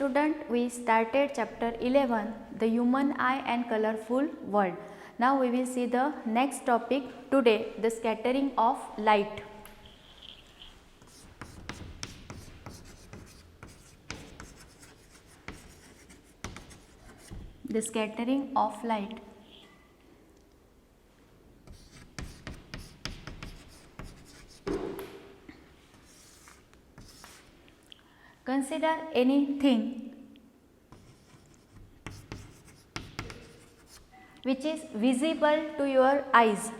student, we started chapter 11, the human eye and colorful world. Now we will see the next topic today, the scattering of light. The scattering of light. Consider anything which is visible to your eyes.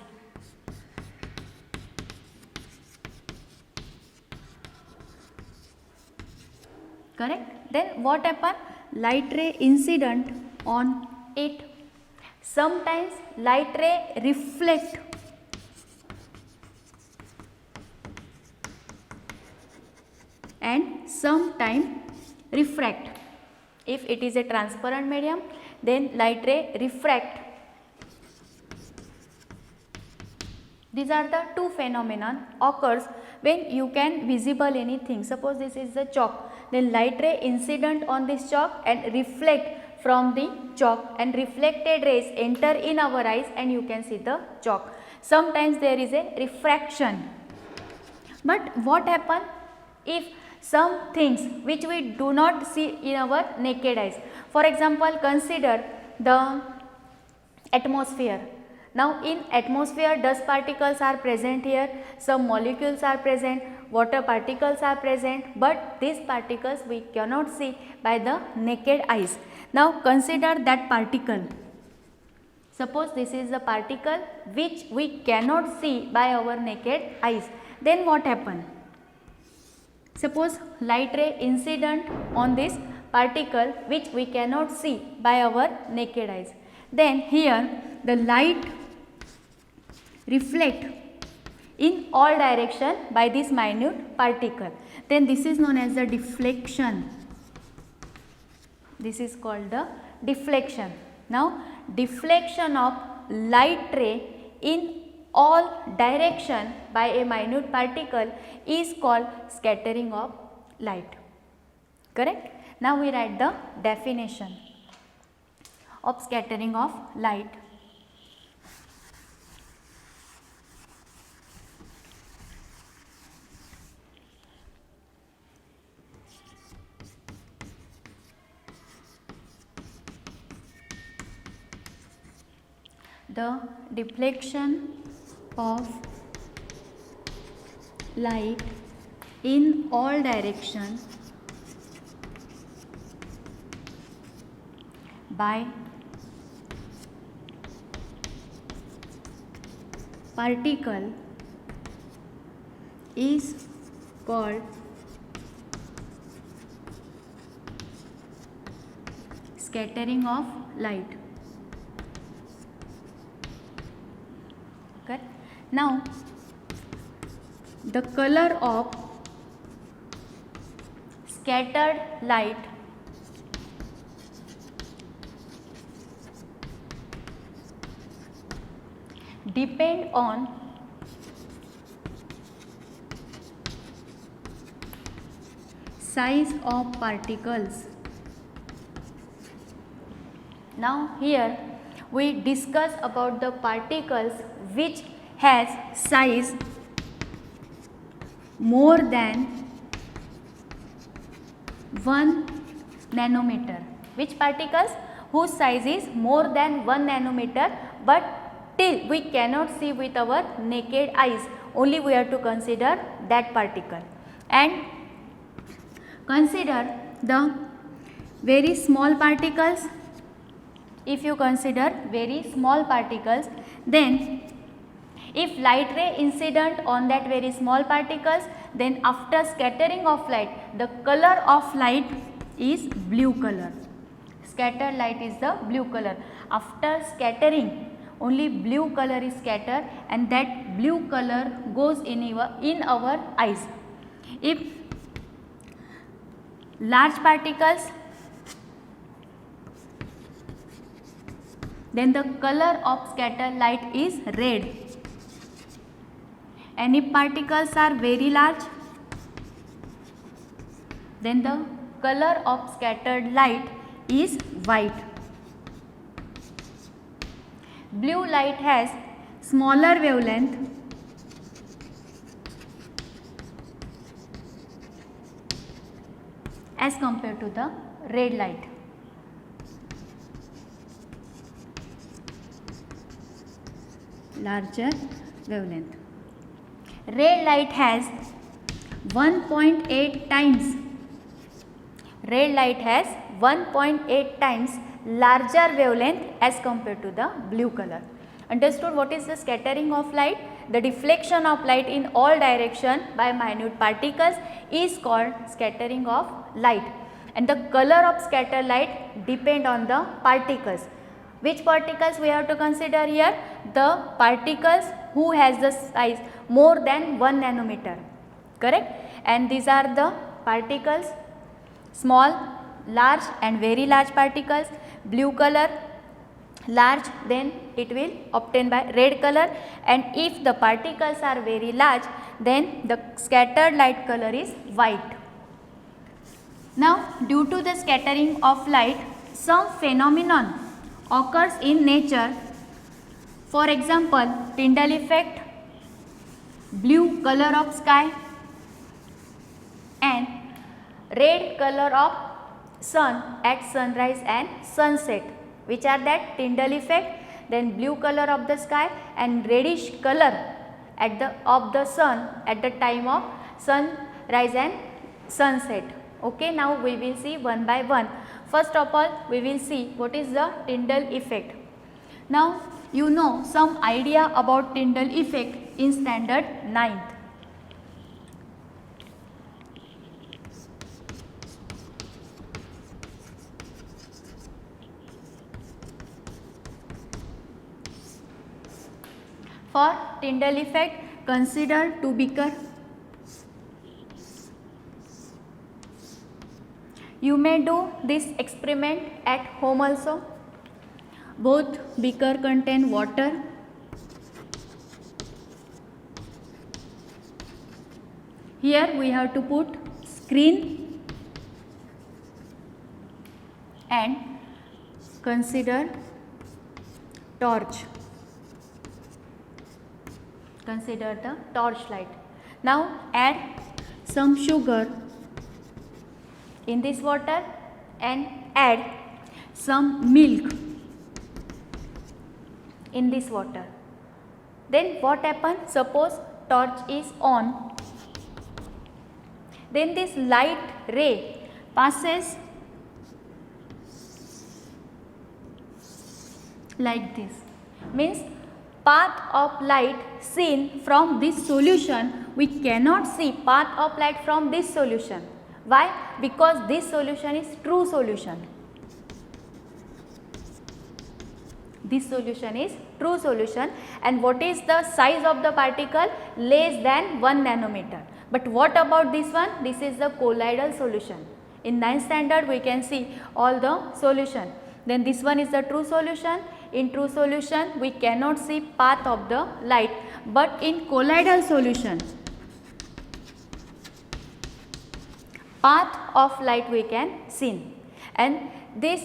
Correct? Then what happen? Light ray incident on it. Sometimes light ray reflect. And sometime refract. If it is a transparent medium, then light ray refract. These are the two phenomena occurs when you can visible anything. Suppose this is the chalk, then light ray incident on this chalk and reflect from the chalk, and reflected rays enter in our eyes and you can see the chalk. Sometimes there is a refraction. But what happen if some things which we do not see in our naked eyes? For example, consider the atmosphere. Now in atmosphere, dust particles are present here, some molecules are present, water particles are present, but these particles we cannot see by the naked eyes. Now consider that particle. Suppose this is the particle which we cannot see by our naked eyes. Then what happen? Suppose light ray incident on this particle which we cannot see by our naked eyes. Then here the light reflect in all direction by this minute particle. Then this is known as the deflection. This is called the deflection. Now deflection of light ray in all direction by a minute particle is called scattering of light. Correct? Now we write the definition of scattering of light. The deflection of light in all direction by particle is called scattering of light. Okay. Now the color of scattered light depend on size of particles. Now here we discuss about the particles which has size more than 1 nanometer. Which particles? Whose size is more than 1 nanometer, but till we cannot see with our naked eyes, only we have to consider that particle. And consider the very small particles. If you consider very small particles, then if light ray incident on that very small particles, then after scattering of light, the color of light is blue color. Scattered light is the blue color. After scattering, only blue color is scattered, and that blue color goes in our eyes. If large particles, then the color of scattered light is red. And if particles are very large, then the color of scattered light is white. Blue light has smaller wavelength as compared to the red light. Larger wavelength. Red light has 1.8 times. Red light has 1.8 times larger wavelength as compared to the blue color. Understood what is the scattering of light? The deflection of light in all direction by minute particles is called scattering of light, and the color of scattered light depend on the particles. Which particles we have to consider here? The particles who has the size more than 1 nanometer, correct? And these are the particles: small, large and very large particles. Blue color large, then it will obtain by red color, and if the particles are very large, then the scattered light color is white. Now, due to the scattering of light, some phenomenon occurs in nature. For example, Tyndall effect, blue color of sky and red color of sun at sunrise and sunset. Which are that? Tyndall effect, then blue color of the sky and reddish color at of the sun at the time of sunrise and sunset. Okay, now we will see one by one. First of all, we will see what is the Tyndall effect. Now, you know some idea about Tyndall effect in standard 9th. For Tyndall effect, consider two beaker. You may do this experiment at home also. Both beaker contain water. Here we have to put screen and consider torch. Consider the torchlight. Now add some sugar in this water and add some milk in this water. Then what happens? Suppose torch is on. Then this light ray passes like this. Means path of light seen from this solution, we cannot see path of light from this solution. Why? Because this solution is true solution. This solution is true solution, and what is the size of the particle? Less than 1 nanometer. But what about this one? This is the colloidal solution. In 9th standard we can see all the solution. Then this one is the true solution. In true solution we cannot see path of the light, but in colloidal solution path of light we can see, and this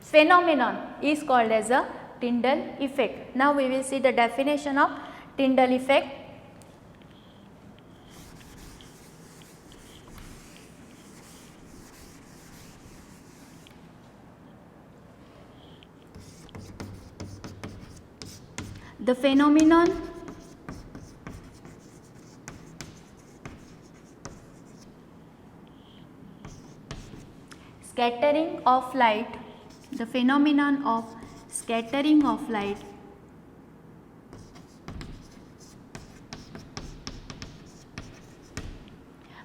phenomenon is called as a Tyndall effect. Now we will see the definition of Tyndall effect. The phenomenon scattering of light, the phenomenon of scattering of light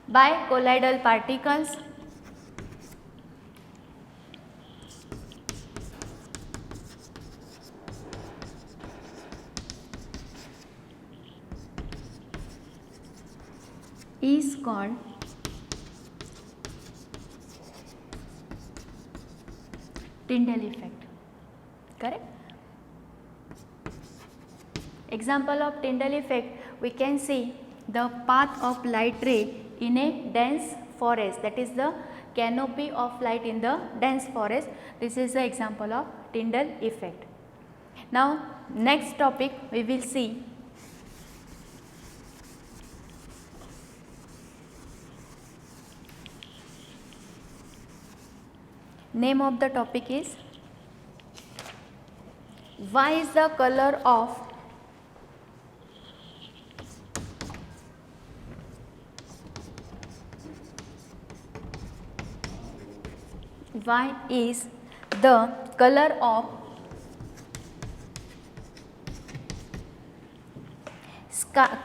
by colloidal particles is called Tyndall effect. Correct? Example of Tyndall effect, we can see the path of light ray in a dense forest, that is the canopy of light in the dense forest. This is the example of Tyndall effect. Now next topic we will see name of the topic is why is the color of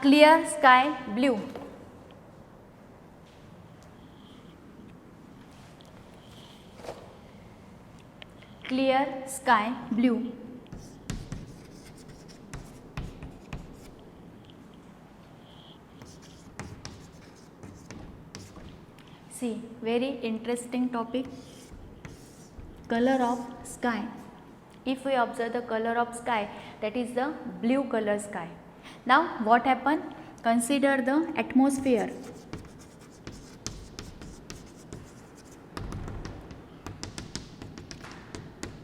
clear sky blue? Clear sky blue. See, very interesting topic. Color of sky. If we observe the color of sky, that is the blue color sky. Now what happened? Consider the atmosphere.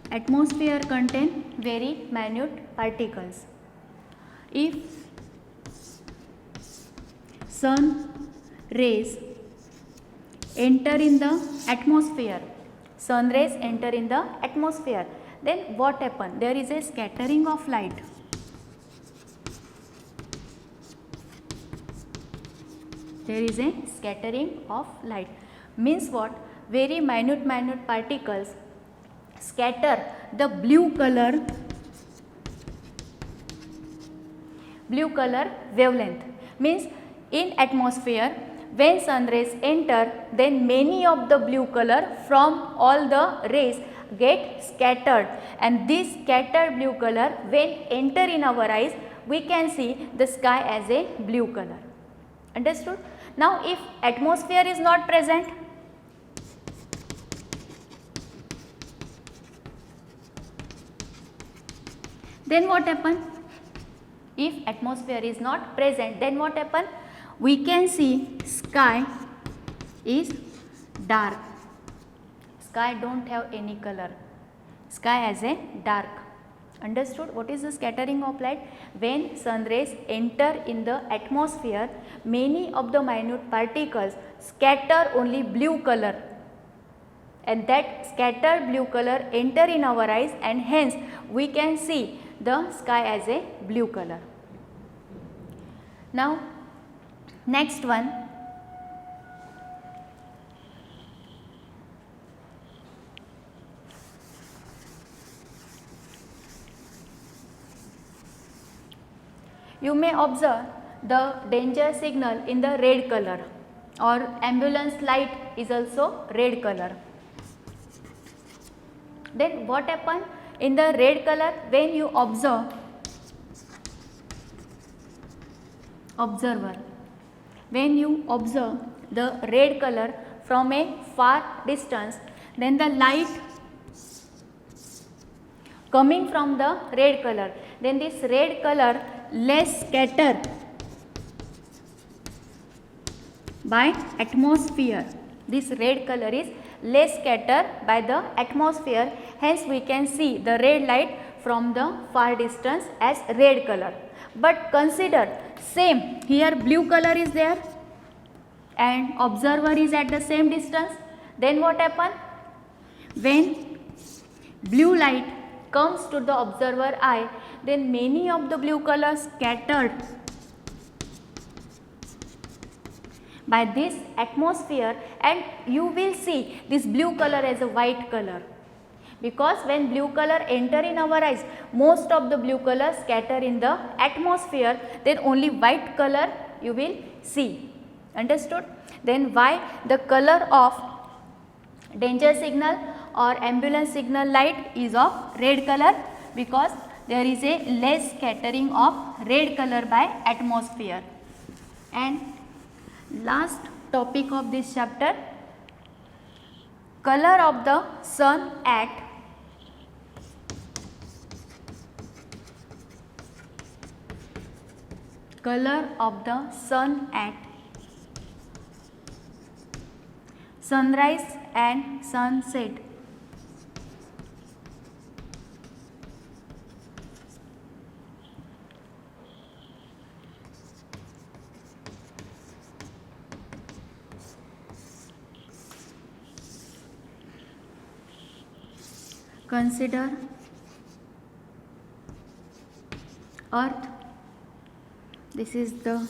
Atmosphere contain very minute particles. If sun rays enter in the atmosphere, sun rays enter in the atmosphere, then what happen? There is a scattering of light. There is a scattering of light. Means what? Very minute particles scatter the blue color wavelength. Means in atmosphere, when sun rays enter, then many of the blue color from all the rays get scattered, and this scattered blue color when enter in our eyes, we can see the sky as a blue color. Understood? Now if atmosphere is not present, then what happen? If atmosphere is not present, then what happen? We can see sky is dark. Sky don't have any color. Sky as a dark. Understood? What is the scattering of light? When sun rays enter in the atmosphere, many of the minute particles scatter only blue color, and that scattered blue color enter in our eyes, and hence we can see the sky as a blue color. Now next one, you may observe the danger signal in the red color, or ambulance light is also red color. Then what happen in the red color? When you observer, when you observe the red color from a far distance, then the light coming from the red color, then this red color less scatter by atmosphere. This red color is less scatter by the atmosphere, hence we can see the red light from the far distance as red color. But consider same, here blue color is there and observer is at the same distance, then what happen? When blue light comes to the observer eye, then many of the blue colors scattered by this atmosphere, and you will see this blue color as a white color, because when blue color enter in our eyes, most of the blue color scatter in the atmosphere, then only white color you will see. Understood? Then why the color of danger signal or ambulance signal light is of red color? Because there is a less scattering of red color by atmosphere. And last topic of this chapter, color of the sun at sunrise and sunset. Consider Earth. This is the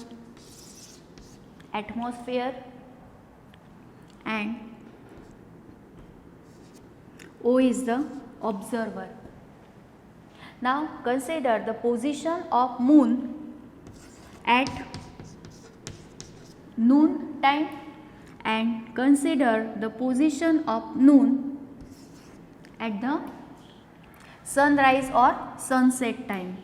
atmosphere and O is the observer. Now consider the position of moon at noon time and consider the position of noon at the sunrise or sunset time.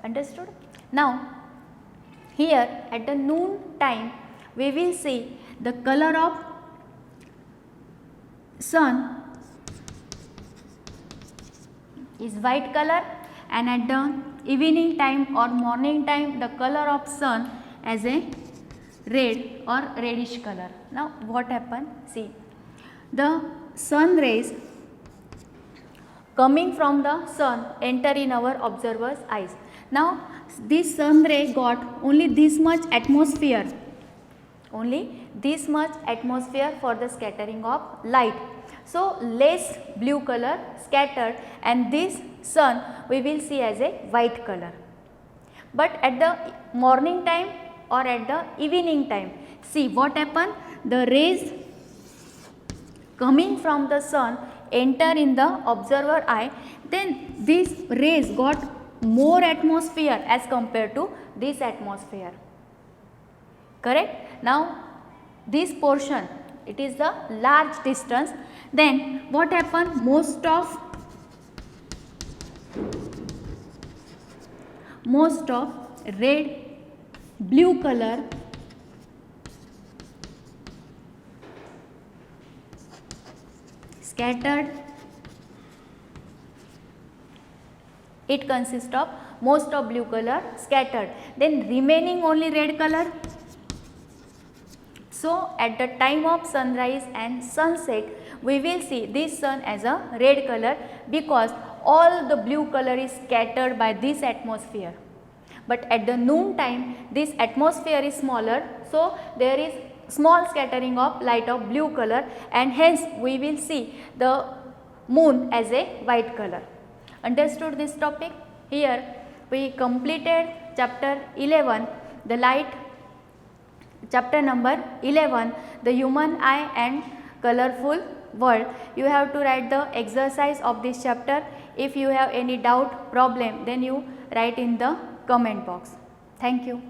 Understood? Now here at the noon time we will see the color of sun is white color, and at the evening time or morning time the color of sun as a red or reddish color. Now what happened? See, the sun rays coming from the sun enter in our observer's eyes. Now this sun ray got only this much atmosphere, for the scattering of light. So less blue color scattered, and this sun we will see as a white color. But at the morning time or at the evening time, see what happened? The rays coming from the sun enter in the observer eye, then these rays got more atmosphere as compared to this atmosphere. Correct? Now this portion, it is the large distance. Then what happened? Most of red blue color scattered. It consists of most of blue color scattered, then remaining only red color. So at the time of sunrise and sunset we will see this sun as a red color because all the blue color is scattered by this atmosphere. But at the noon time this atmosphere is smaller, so there is small scattering of light of blue color, and hence we will see the moon as a white color. Understood this topic? Here we completed chapter 11, the light, chapter number 11, the human eye and colorful world. You have to write the exercise of this chapter. If you have any doubt, problem, then you write in the comment box. Thank you.